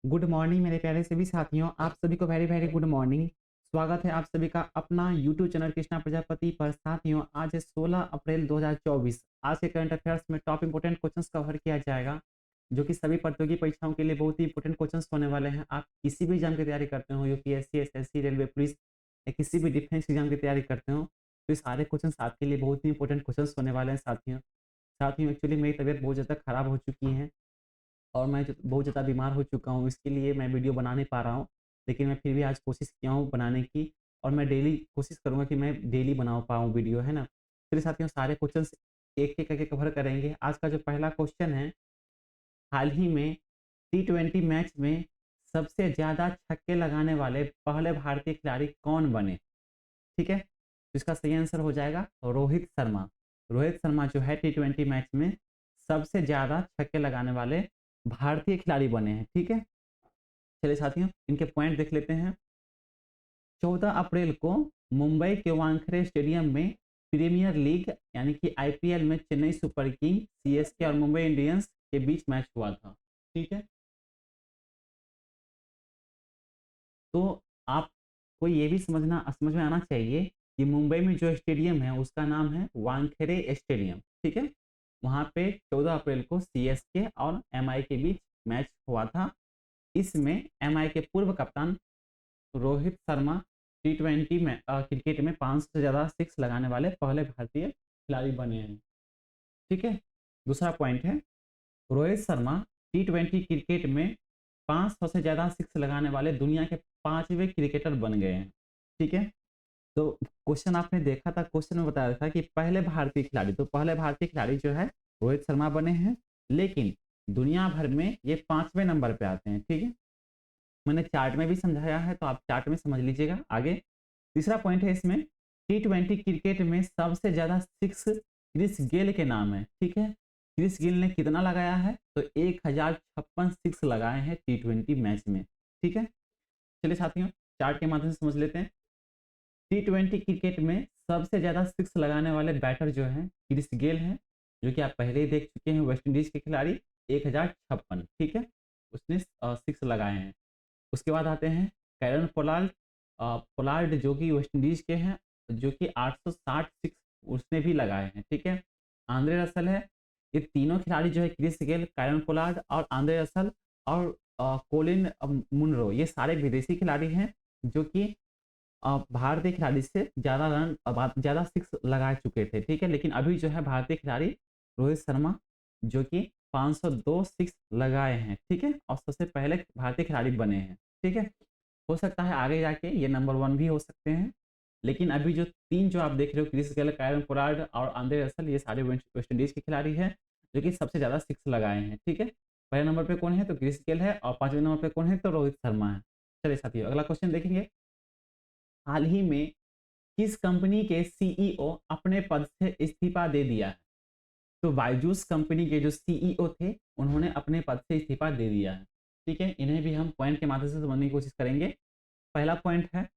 Good morning मेरे प्यारे सभी साथियों, आप सभी को वेरी वेरी गुड मॉर्निंग। स्वागत है आप सभी का अपना यूट्यूब चैनल कृष्णा प्रजापति पर। साथियों, आज है 16 अप्रैल 2024। आज के करंट अफेयर्स में टॉप इंपोर्टेंट क्वेश्चंस कवर किया जाएगा, जो कि सभी प्रतियोगी परीक्षाओं के लिए बहुत ही इंपोर्टेंट क्वेश्चंस होने वाले हैं। आप किसी भी एग्जाम की तैयारी करते हो, यूपीएससी, एसएससी, रेलवे, पुलिस या किसी भी डिफेंस एग्जाम की तैयारी करते हो, तो ये सारे क्वेश्चन आपके लिए बहुत ही इंपॉर्टेंट क्वेश्चन होने वाले हैं। साथियों एक्चुअली मेरी तबीयत बहुत ज़्यादा खराब हो चुकी है और मैं बहुत ज़्यादा बीमार हो चुका हूँ, इसके लिए मैं वीडियो बना नहीं पा रहा हूँ। लेकिन मैं फिर भी आज कोशिश किया हूँ बनाने की, और मैं डेली कोशिश करूँगा कि मैं डेली बना पाऊँ वीडियो, है ना? चलिए साथियों, सारे क्वेश्चंस एक-एक करके कवर करेंगे। आज का जो पहला क्वेश्चन है, हाल ही में टी20 मैच में सबसे ज़्यादा छक्के लगाने वाले पहले भारतीय खिलाड़ी कौन बने? ठीक है? तो इसका सही आंसर हो जाएगा रोहित शर्मा। रोहित शर्मा जो है टी20 मैच में सबसे ज़्यादा छक्के लगाने वाले भारतीय खिलाड़ी बने हैं। ठीक है? चलिए साथियों, इनके पॉइंट देख लेते हैं। 14 अप्रैल को मुंबई के वानखेड़े स्टेडियम में प्रीमियर लीग यानी कि आईपीएल में चेन्नई सुपर किंग, सीएसके और मुंबई इंडियंस के बीच मैच हुआ था। ठीक है? तो आपको ये भी समझ में आना चाहिए कि मुंबई में जो स्टेडियम है उसका नाम है वानखेड़े स्टेडियम। ठीक है? वहाँ पे 14 अप्रैल को सीएसके और एमआई के बीच मैच हुआ था। इसमें एमआई के पूर्व कप्तान रोहित शर्मा टी20 में क्रिकेट में 500 से ज़्यादा सिक्स लगाने वाले पहले भारतीय खिलाड़ी बने हैं। ठीक है? दूसरा पॉइंट है, रोहित शर्मा टी20 क्रिकेट में 500 से ज़्यादा सिक्स लगाने वाले दुनिया के 5वें क्रिकेटर बन गए हैं। ठीक है? तो क्वेश्चन आपने देखा था, क्वेश्चन में बताया था कि पहले भारतीय खिलाड़ी, तो पहले भारतीय खिलाड़ी जो है रोहित शर्मा बने हैं, लेकिन दुनिया भर में ये 5वें नंबर पे आते हैं। ठीक है? मैंने चार्ट में भी समझाया है, तो आप चार्ट में समझ लीजिएगा आगे। तीसरा पॉइंट है इसमें, टी20 क्रिकेट में सबसे ज़्यादा सिक्स क्रिस गेल के नाम है। ठीक है? क्रिस गेल ने कितना लगाया है? तो 1056 सिक्स लगाए हैं टी20 मैच में। ठीक है? चलिए साथियों, चार्ट के माध्यम से समझ लेते हैं। टी20 क्रिकेट में सबसे ज़्यादा सिक्स लगाने वाले बैटर जो हैं क्रिस गेल हैं, जो कि आप पहले ही देख चुके हैं, वेस्ट इंडीज़ के खिलाड़ी, 1056। ठीक है? उसने सिक्स लगाए हैं। उसके बाद आते हैं कैरन पोलार्ड, पोलार्ड जो कि वेस्ट इंडीज़ के हैं, जो कि 860 सिक्स उसने भी लगाए हैं। ठीक है? आंद्रे रसल है। ये तीनों खिलाड़ी जो है, क्रिस गेल, कैरन पोलार्ड और आंद्रे रसल और कोलिन मुनरो, ये सारे विदेशी खिलाड़ी हैं, जो कि भारतीय खिलाड़ी से ज़्यादा रन, ज़्यादा सिक्स लगा चुके थे। ठीक है? लेकिन अभी जो है भारतीय खिलाड़ी रोहित शर्मा, जो कि 502 सिक्स लगाए हैं। ठीक है? और सबसे पहले भारतीय खिलाड़ी बने हैं। ठीक है? हो सकता है आगे जाके ये नंबर 1 भी हो सकते हैं, लेकिन अभी जो 3 जो आप देख रहे हो, क्रिस गेल, कैरन पोलार्ड और आंद्रे रसल, ये सारे वेस्ट इंडीज़ के खिलाड़ी हैं, जो कि सबसे ज़्यादा सिक्स लगाए हैं। ठीक है? पहले नंबर पे कौन है? तो क्रिस गेल है, और 5वें नंबर पे कौन है? तो रोहित शर्मा है। चलिए साथियों, अगला क्वेश्चन देखेंगे। हाल ही में किस कंपनी के सीईओ अपने पद से इस्तीफा दे दिया है? तो बायजूस कंपनी के जो सीईओ थे, उन्होंने अपने पद से इस्तीफा दे दिया है। ठीक है? इन्हें भी हम पॉइंट के माध्यम से समझने की कोशिश करेंगे। पहला पॉइंट है,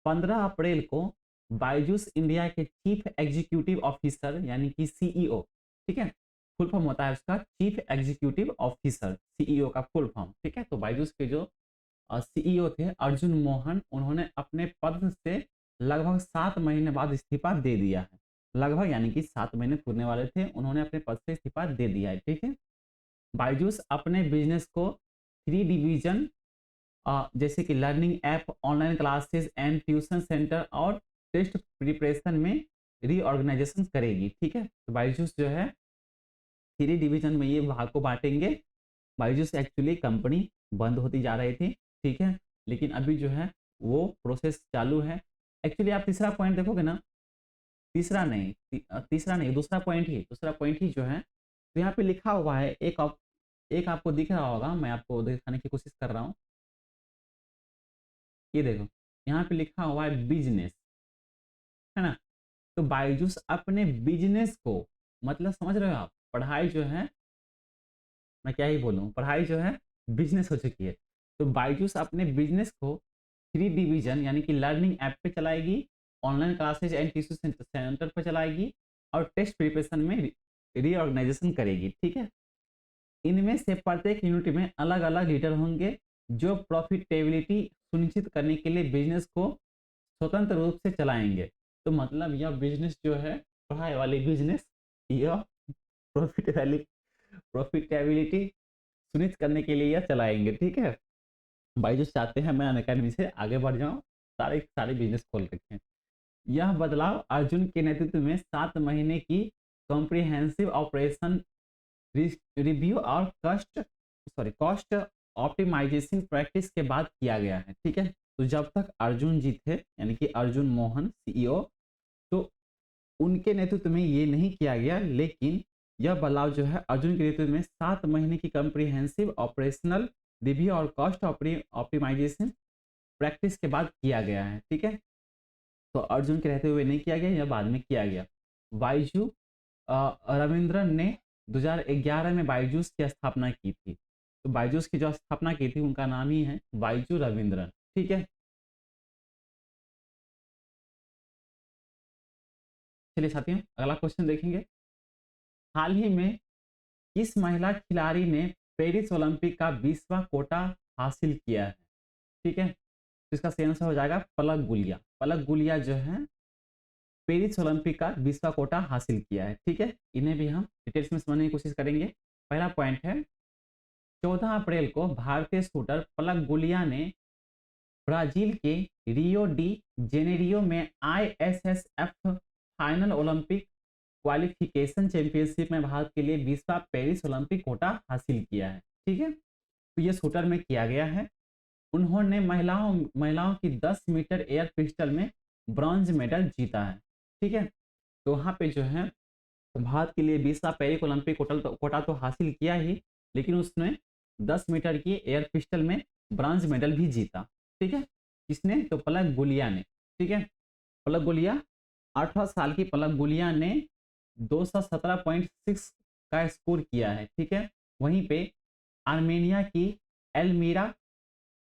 15 अप्रैल को बायजूस इंडिया के चीफ एग्जीक्यूटिव ऑफिसर यानी कि सीईओ, ठीक है? फुल फॉर्म होता है उसका चीफ एग्जीक्यूटिव ऑफिसर, सीईओ का फुल फॉर्म। ठीक है? तो बायजूस के जो सीईओ थे अर्जुन मोहन, उन्होंने अपने पद से लगभग 7 महीने बाद इस्तीफा दे दिया है। लगभग यानी कि 7 महीने पूरने वाले थे, उन्होंने अपने पद से इस्तीफा दे दिया है। ठीक है? बायजूस अपने बिजनेस को 3 डिवीजन, जैसे कि learning app, online classes and tuition centre और टेस्ट प्रिपरेशन में रीऑर्गेनाइजेशन करेगी। ठीक है? तो बायजूस जो है 3 डिवीजन में ये भाग को बांटेंगे। बायजूस एक्चुअली कंपनी बंद होती जा रही थी। ठीक है? लेकिन अभी जो है वो प्रोसेस चालू है। एक्चुअली आप तीसरा पॉइंट देखोगे ना, तीसरा नहीं, दूसरा पॉइंट ही जो है, तो यहाँ पे लिखा हुआ है, एक आपको दिख रहा होगा, मैं आपको दिखाने की कोशिश कर रहा हूँ। ये देखो, यहाँ पे लिखा हुआ है बिजनेस, है ना? तो बायजूस अपने बिजनेस को, मतलब समझ रहे हो आप, पढ़ाई जो है, मैं क्या ही बोलूँ, पढ़ाई जो है बिजनेस हो चुकी है। तो बायजूस अपने बिजनेस को 3 डिवीजन यानी कि लर्निंग ऐप पे चलाएगी, online classes and tuition centre पे चलाएगी और टेस्ट प्रिपरेशन में रीऑर्गेनाइजेशन करेगी। ठीक है? इनमें से प्रत्येक यूनिट में अलग अलग लीडर होंगे, जो प्रॉफिटेबिलिटी सुनिश्चित करने के लिए बिजनेस को स्वतंत्र रूप से चलाएंगे। तो मतलब यह बिजनेस जो है, पढ़ाई वाली बिजनेस, यह प्रॉफिटेबिलिटी प्रॉफिटेबिलिटी सुनिश्चित करने के लिए यह चलाएंगे। ठीक है, बायजूस चाहते हैं मैं अनअकैडमी से आगे बढ़ जाऊं, सारे सारे बिजनेस खोल रखे हैं। यह बदलाव अर्जुन के नेतृत्व में 7 महीने की कॉम्प्रिहेंसिव ऑपरेशन रिव्यू और कॉस्ट ऑप्टिमाइजेशन प्रैक्टिस के बाद किया गया है। ठीक है, तो जब तक अर्जुन जी थे, यानी कि अर्जुन मोहन सीईओ, तो उनके नेतृत्व में ये नहीं किया गया, लेकिन यह बदलाव जो है अर्जुन के नेतृत्व में 7 महीने की कॉम्प्रिहेंसिव ऑपरेशनल रिव्यू और कॉस्ट ऑप्टिमाइजेशन प्रैक्टिस के बाद किया गया है। ठीक है, तो अर्जुन के रहते हुए नहीं किया गया, यह बाद में किया गया। बायजू रविंद्रन ने 2011 में बायजूस की स्थापना की थी। तो बायजूस की जो स्थापना की थी उनका नाम ही है बायजू रविंद्रन। ठीक है, चलिए साथियों अगला क्वेश्चन देखेंगे। हाल ही में किस महिला खिलाड़ी ने पेरिस ओलंपिक का 20वां कोटा हासिल किया है? ठीक है, तो इसका सही आंसर हो जाएगा पलक गुलिया। पलक गुलिया जो है पेरिस ओलंपिक का 20वां कोटा हासिल किया है। ठीक है, इन्हें भी हम डिटेल्स में समझने की कोशिश करेंगे। पहला पॉइंट है, 14 अप्रैल को भारतीय शूटर पलक गुलिया ने ब्राजील के रियो डी जेनेरियो में ISSF final Olympic qualification championship में भारत के लिए 20वां पेरिस ओलंपिक कोटा हासिल किया है। ठीक है, तो ये शूटर में किया गया है। उन्होंने महिलाओं की 10 मीटर एयर पिस्टल में ब्रॉन्ज मेडल जीता है। ठीक है, तो वहाँ पे जो है भारत के लिए 20वां पेरिस ओलंपिक कोटा तो हासिल किया ही, लेकिन उसने 10 मीटर की एयर पिस्टल में ब्रॉन्ज मेडल भी जीता। ठीक है, किसने? तो पलक गुलिया ने। ठीक है, पलक गुलिया 18 साल की पलक गुलिया ने 217.6 का स्कोर किया है। ठीक है, वहीं पे आर्मेनिया की एल्मीरा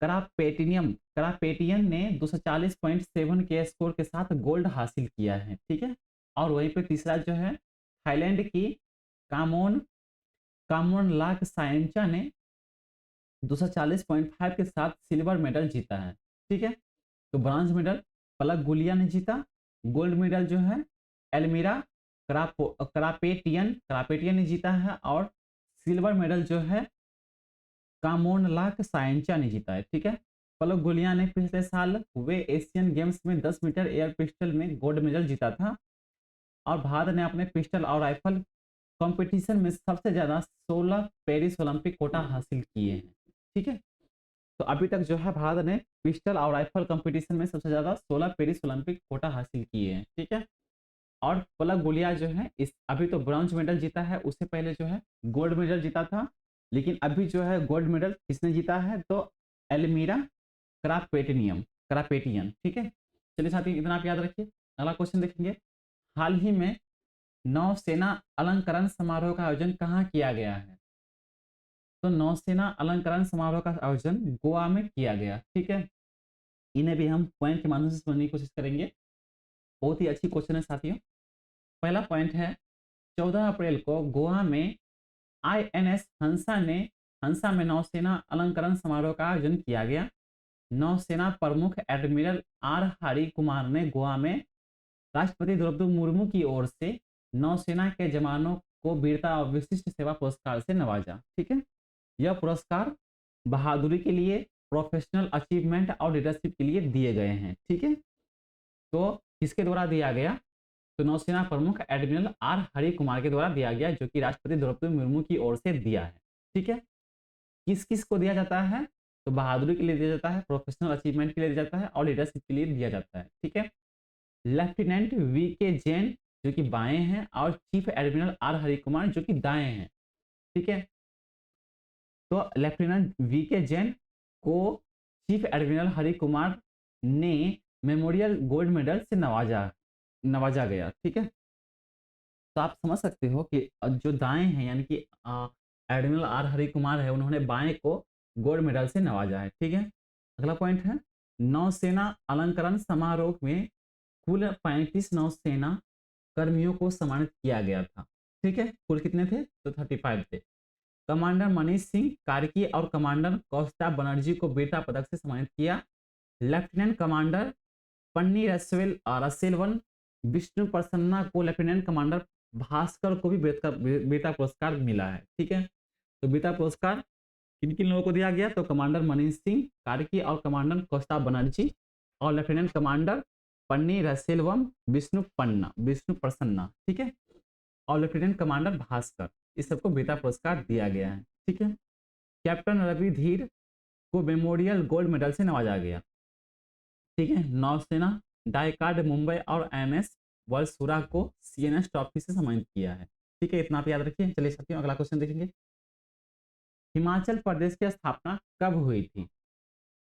करापेटियन ने 240.7 के स्कोर के साथ गोल्ड हासिल किया है। ठीक है, और वहीं पे तीसरा जो है थाईलैंड की कामोन कामोन लाक सायंचा ने 240.5 के साथ सिल्वर मेडल जीता है। ठीक है, तो ब्रॉन्ज मेडल पलक गुलिया ने जीता, गोल्ड मेडल जो है एल्मीरा करापेटियन ने जीता है, और सिल्वर मेडल जो है कामोनलाक सायंचा ने जीता है। ठीक है, पलक गुलिया ने पिछले साल हुए एशियन गेम्स में 10 मीटर एयर पिस्टल में गोल्ड मेडल जीता था, और भारत ने अपने पिस्टल और राइफल कंपटीशन में सबसे ज्यादा 16 पेरिस ओलंपिक कोटा हासिल किए हैं। ठीक है, तो अभी तक जो है भारत ने पिस्टल और राइफल कंपटीशन में सबसे ज्यादा 16 पेरिस ओलंपिक कोटा हासिल किए हैं। ठीक है, और पलक गुलिया जो है इस अभी तो ब्रॉन्ज मेडल जीता है, उससे पहले जो है गोल्ड मेडल जीता था, लेकिन अभी जो है गोल्ड मेडल किसने जीता है? तो एल्मीरा करापेटियन। ठीक है, चलिए साथी इतना आप याद रखिए। अगला क्वेश्चन देखेंगे। हाल ही में नौसेना अलंकरण समारोह का आयोजन कहाँ किया गया है? तो नौसेना अलंकरण समारोह का आयोजन गोवा में किया गया। ठीक है, इन्हें भी हम पॉइंट के माध्यम से समझने की कोशिश करेंगे। बहुत ही अच्छी क्वेश्चन है साथियों। पहला पॉइंट है, 14 अप्रैल को गोवा में आईएनएस हंसा में नौसेना अलंकरण समारोह का आयोजन किया गया। नौसेना प्रमुख एडमिरल आर हरि कुमार ने गोवा में राष्ट्रपति द्रौपदी मुर्मू की ओर से नौसेना के जवानों को वीरता और विशिष्ट सेवा पुरस्कार से नवाजा। ठीक है, यह पुरस्कार बहादुरी के लिए, प्रोफेशनल अचीवमेंट और लीडरशिप के लिए दिए गए हैं। ठीक है, तो किसके द्वारा दिया गया? तो नौसेना प्रमुख एडमिरल आर हरि कुमार के द्वारा दिया गया, जो कि राष्ट्रपति द्रौपदी मुर्मू की ओर से दिया है। ठीक है, किस किस को दिया जाता है? तो बहादुरी के लिए दिया जाता है, प्रोफेशनल अचीवमेंट के लिए दिया जाता है, और लीडरशिप के लिए दिया जाता है। ठीक है, लेफ्टिनेंट वी के जैन जो कि बाएं हैं, और chief admiral R Hari Kumar जो कि दाएं हैं। ठीक है, तो लेफ्टिनेंट वी के जैन को चीफ एडमिरल हरि कुमार ने मेमोरियल गोल्ड मेडल से नवाजा गया। ठीक है, तो आप समझ सकते हो कि जो दाएं हैं यानी कि एडमिरल आर हरि कुमार है, उन्होंने बाएं को गोल्ड मेडल से नवाजा है। ठीक है, अगला पॉइंट है, नौसेना अलंकरण समारोह में कुल 35 नौसेना कर्मियों को सम्मानित किया गया था। ठीक है, कुल कितने थे? तो 35 थे। कमांडर मनीष सिंह कार्की और कमांडर कौस्तुभ बनर्जी को वीरता पदक से सम्मानित किया। लेफ्टिनेंट कमांडर पन्नी रसेलवन विष्णु प्रसन्ना को लेफ्टिनेंट कमांडर भास्कर को भी वीरता पुरस्कार मिला है। ठीक है, तो वीरता पुरस्कार किन किन लोगों को दिया गया, तो कमांडर मनीष सिंह कार्की और कमांडर कौस्तुभ बनर्जी और लेफ्टिनेंट कमांडर पन्नी रसेलवम विष्णु प्रसन्ना, ठीक है, और लेफ्टिनेंट कमांडर भास्कर, इस सबको वीरता पुरस्कार दिया गया है। ठीक है, कैप्टन रवि धीर को मेमोरियल गोल्ड मेडल से नवाजा गया। ठीक है, नौसेना डाइकार्ड मुंबई और एमएस वर्लसुरा को सीएनएस ट्रॉफी से सम्मानित किया है। ठीक है, इतना आप याद रखिए। चलिए साथियों अगला क्वेश्चन देखेंगे। हिमाचल प्रदेश की स्थापना कब हुई थी?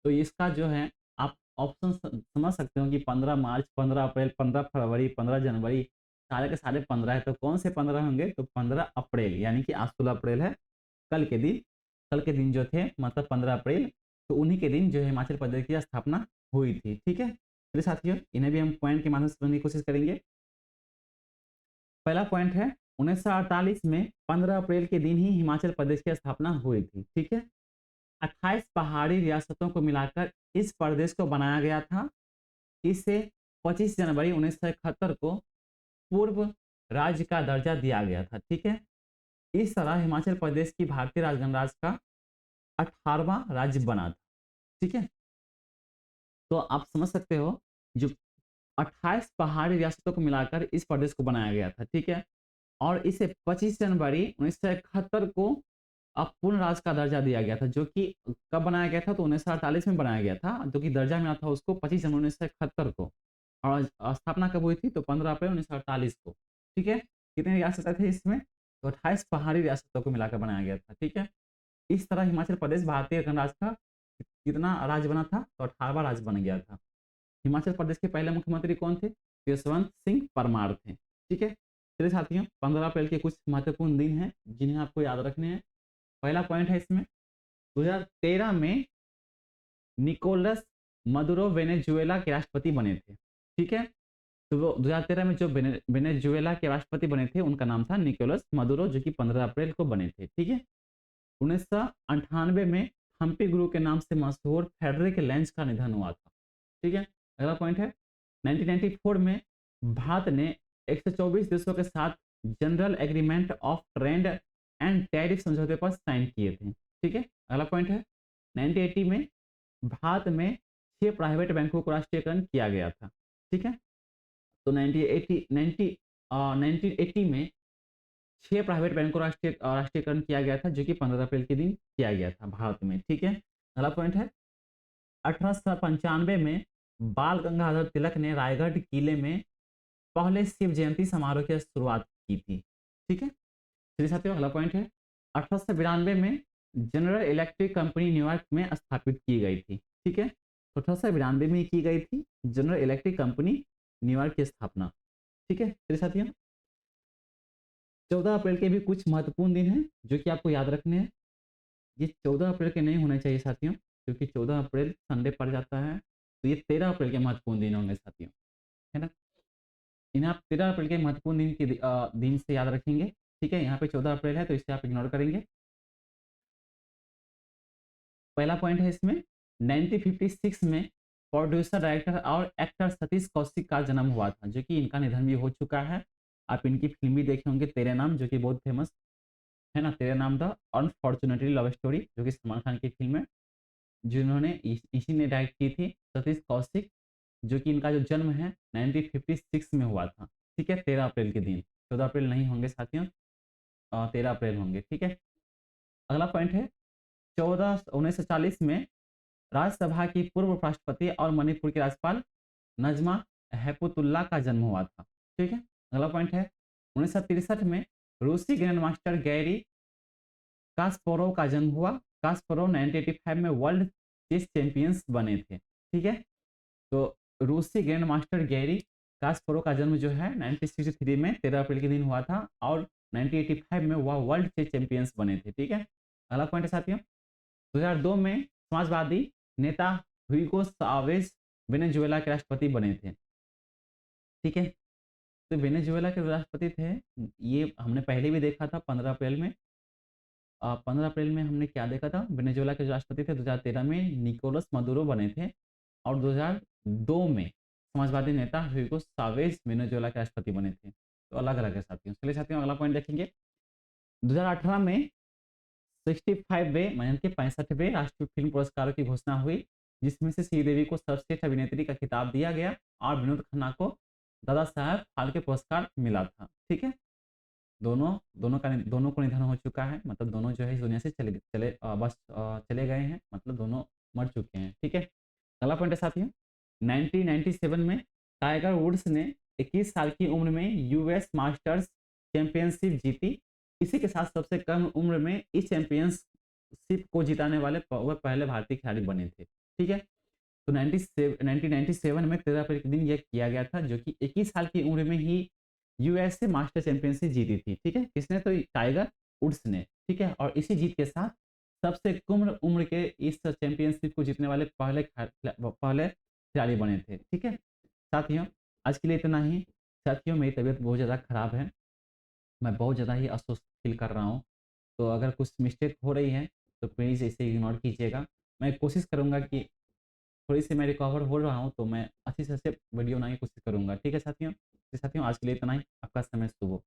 तो इसका जो है आप ऑप्शन समझ सकते हो कि 15 मार्च, 15 अप्रैल, 15 फरवरी, 15 जनवरी, सारे के सारे 15 है, तो कौन से 15 होंगे? तो 15 अप्रैल, यानी कि आज 16 अप्रैल है, कल के दिन जो थे मतलब 15 अप्रैल, तो उन्हीं के दिन जो है हिमाचल प्रदेश की स्थापना हुई थी। ठीक है, चलिए साथियों इन्हें भी हम पॉइंट के माध्यम से समझने की कोशिश करेंगे। पहला पॉइंट है 1948 में 15 अप्रैल के दिन ही हिमाचल प्रदेश की स्थापना हुई थी। ठीक है, 28 पहाड़ी रियासतों को मिलाकर इस प्रदेश को बनाया गया था। इसे 25 जनवरी 1971 को पूर्व राज्य का दर्जा दिया गया था। ठीक है, इस तरह हिमाचल प्रदेश की भारतीय गणराज्य का 18वां राज्य बना था। ठीक है, तो आप समझ सकते हो जो 28 पहाड़ी रियासतों को मिलाकर इस प्रदेश को बनाया गया था। ठीक है, और इसे 25 जनवरी 1971 को अब पूर्ण राज्य का दर्जा दिया गया था, जो कि कब बनाया गया था? तो 1948 में बनाया गया था, जो कि दर्जा मिला था उसको 25 जनवरी 1971 को, और स्थापना कब हुई थी? तो 15 अप्रैल 1948 को। ठीक है, कितने रियासतें थे इसमें? तो 28 पहाड़ी रियासतों को मिलाकर बनाया गया था। ठीक है, इस तरह हिमाचल प्रदेश भारतीय गणराज्य का कितना राज्य बना था? तो 18वां राज्य बन गया था। हिमाचल प्रदेश के पहले मुख्यमंत्री कौन थे? यशवंत सिंह परमार थे। ठीक है, चलिए साथियों 15 अप्रैल के कुछ महत्वपूर्ण दिन हैं जिन्हें आपको याद रखने हैं। पहला पॉइंट है इसमें 2013 में निकोलस मदुरो वेनेजुएला के राष्ट्रपति बने थे। ठीक है, तो वो 2013 में जो वेनेजुएला के राष्ट्रपति बने थे उनका नाम था निकोलस मदुरो, जो कि 15 अप्रैल को बने थे। ठीक है, 1998 में हम्पी गुरु के नाम से मशहूर फेडरिक लेंज का निधन हुआ था। ठीक है, अगला पॉइंट है 1994 में भारत ने 124 देशों के साथ general agreement of trade and tariff समझौते पर साइन किए थे। ठीक है, अगला पॉइंट है 1980 में भारत में 6 प्राइवेट बैंकों को राष्ट्रीयकरण किया गया था। ठीक है, तो 1980 में 6 प्राइवेट बैंकों को राष्ट्रीयकरण किया गया था, जो कि 15 अप्रैल के दिन किया गया था भारत में। ठीक है, अगला पॉइंट है 1895 में बाल गंगाधर तिलक ने रायगढ़ किले में पहले शिव जयंती समारोह की शुरुआत की थी। ठीक है, चलिए साथियों अगला पॉइंट है 1892 में जनरल इलेक्ट्रिक कंपनी न्यूयॉर्क में स्थापित की गई थी। ठीक है, तो 1892 में की गई थी जनरल इलेक्ट्रिक कंपनी न्यूयॉर्क की स्थापना। ठीक है, चलिए साथियों 14 अप्रैल के भी कुछ महत्वपूर्ण दिन हैं जो कि आपको याद रखने हैं। ये 14 अप्रैल के नहीं होने चाहिए साथियों, क्योंकि 14 अप्रैल संडे पड़ जाता है, तो ये 13 अप्रैल के महत्वपूर्ण दिन होंगे साथियों, है ना। इन्हें आप 13 अप्रैल के महत्वपूर्ण दिन के दिन से याद रखेंगे। ठीक है, यहाँ पे 14 अप्रैल है तो इसे आप इग्नोर करेंगे। पहला पॉइंट है इसमें 1956 में प्रोड्यूसर डायरेक्टर और एक्टर सतीश कौशिक का जन्म हुआ था, जो कि इनका निधन भी हो चुका है। आप इनकी फिल्म भी देखे होंगे तेरे नाम, जो कि बहुत फेमस है ना, तेरे नाम द अनफॉर्चुनेटली लव स्टोरी, जो कि सलमान खान की फिल्म है, जिन्होंने इसी ने डायरेक्ट की थी। सतीश कौशिक, जो कि इनका जो जन्म है 1956 में हुआ था। ठीक है, 13 अप्रैल के दिन, 14 अप्रैल नहीं होंगे साथियों, 13 अप्रैल होंगे। ठीक है, अगला पॉइंट है 1940 में राज्यसभा की पूर्व राष्ट्रपति और मणिपुर के राज्यपाल नजमा हेपतुल्ला का जन्म हुआ था। ठीक है, अगला पॉइंट है 1963 में रूसी ग्रैंड मास्टर गैरी कास्परोव का जन्म हुआ। कास्परोव 1985 में वर्ल्ड चेस चैंपियंस बने थे। ठीक है, तो रूसी ग्रैंड मास्टर गैरी कास्परोव का जन्म जो है 1963 में 13 अप्रैल के दिन हुआ था, और 1985 में वह वर्ल्ड चेस चैंपियंस बने थे। ठीक है, अगला पॉइंट है साथियों 2002 में समाजवादी नेता ह्यूगो चावेज वेनेजुएला के राष्ट्रपति बने थे। ठीक है, तो वेनेजुएला के राष्ट्रपति थे, ये हमने पहले भी देखा था 15 अप्रैल में, 15 अप्रैल में हमने क्या देखा था, वेनेजुएला के जो राष्ट्रपति थे 2013 में निकोलस मदुरो बने थे, और 2002 में समाजवादी नेता ह्यूगो चावेज वेनेजुएला के राष्ट्रपति बने थे। तो अलग-अलग है साथियों। चलिए साथियों अगला पॉइंट देखेंगे। 2018 में 65वें यानी कि 65वें राष्ट्रीय फिल्म पुरस्कारों की घोषणा हुई, जिसमें से श्रीदेवी को सर्वश्रेष्ठ अभिनेत्री का खिताब दिया गया और विनोद खन्ना को दादा साहब फाल्के पुरस्कार मिला था। ठीक है, दोनों को निधन हो चुका है, मतलब दोनों जो है इस दुनिया से चले गए हैं, मतलब दोनों मर चुके हैं। ठीक है, अगला पॉइंट है साथियों, 1997 में टाइगर वुड्स ने 21 साल की उम्र में यूएस मास्टर्स चैंपियनशिप जीती। इसी के साथ सबसे कम उम्र में इस चैंपियनशिप को जिताने वाले वह पहले भारतीय खिलाड़ी बने थे। ठीक है, तो 1997 में 13 अप्रैल के दिन यह किया गया था, जो कि 21 साल की उम्र में ही यूएस से मास्टर चैंपियनशिप जीती थी। ठीक है, किसने, तो टाइगर वुड्स ने। ठीक है, और इसी जीत के साथ सबसे कम उम्र के इस चैंपियनशिप को जीतने वाले पहले खिलाड़ी बने थे। ठीक है साथियों, आज के लिए इतना ही। साथियों मेरी तबीयत बहुत ज़्यादा खराब है, मैं बहुत ज़्यादा ही अस्वस्थ फील कर रहा हूँ, तो अगर कुछ मिस्टेक हो रही है तो प्लीज़ इसे इग्नोर कीजिएगा। मैं कोशिश करूँगा कि थोड़ी-सी मैं रिकवर हो रहा हूँ, तो मैं अच्छे से वीडियो बनाने की कोशिश करूँगा। ठीक है साथियों? तो साथियों आज के लिए इतना ही। आपका समय शुभ हो।